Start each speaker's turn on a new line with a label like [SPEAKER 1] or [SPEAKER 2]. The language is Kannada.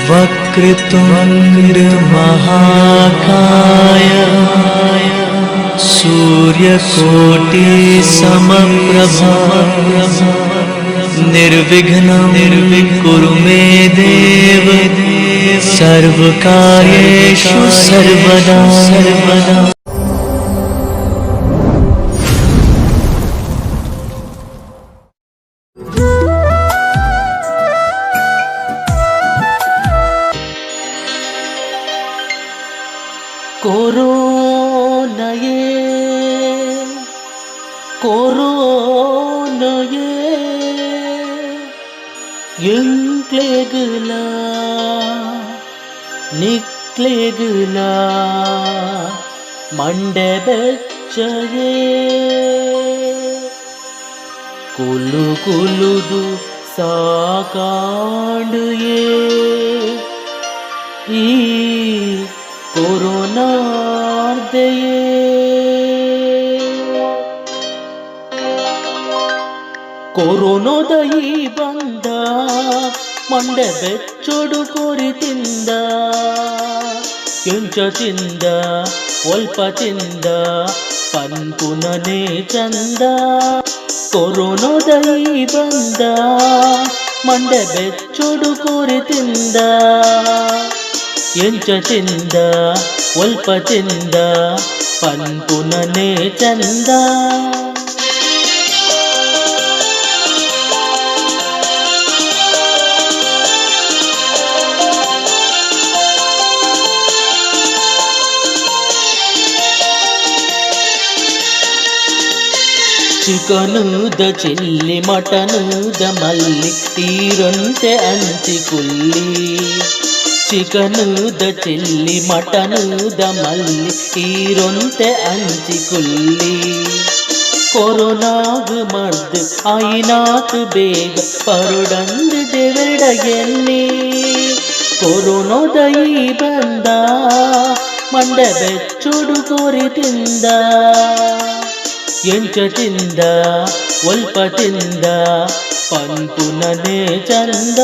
[SPEAKER 1] वक्रतुंड महाकाय सूर्यकोटि समप्रभा निर्विघ्नं कुरु मे देव सर्वकार्येषु सर्वदा।
[SPEAKER 2] कोरोनाये ಎಂಕ್ಲೆಗಲ ನಿಕ್ಲೆಗಲ ಮಂಡೆ ಬೆಚ್ಚಗೆ ಕುಲು ಕುಲುದು ಸಾಕಾಂಡುಯೇ ಈ ಕೊರೋನಾರ್ದೆಯೇ ಕೊರೋನಾದೈ ಬಂದ ಮಂಡೆ ಬೆಚ್ಚೊಡು ಕೊರಿತಿಂದ ಎಂಚ ತಿಂದ ಒಲ್ಪ ತಿಂದ ಪನ್ಪುನನೇ ಚಂದ ಕೊರೋನಾದೈ ಬಂದ ಮಂಡೆ ಬೆಚ್ಚೊಡು ಕೊರಿತಿಂದ ಎಂಚ ತಿಂದ ಒಲ್ಪ ತಿಂದ ಪನ್ಪುನನೇ ಚಂದ ಚಿಕನುದ ಚಿಲ್ಲಿ ಮಟನುದ ಮಲ್ಲಿ ತೀರಂತೆ ಅಂಚಿಕುಲ್ಲಿ ಚಿಕನುದ ಚಿಲ್ಲಿ ಮಟನುದ ಮಲ್ಲಿ ತೀರೊಂತೆ ಅಂಚಿಕುಲ್ಲಿ ಕೊರೋನಾಗ ಮರ್ದು ಆಯಿನಾತು ಬೇಗ ಪರುಡಂದು ದೆವೆಡ ಎಲ್ಲಿ ಕೊರೋನಾದೈ ಬಂದ ಮಂಡೆ ಬೆಚ್ಚುಡು ಕೊರಿತಿಂದ ಎಂಚ ತಿಂದ ಒಲ್ಪ ತಿಂದ ಪನ್ಪುನನೇ ಚಂದ।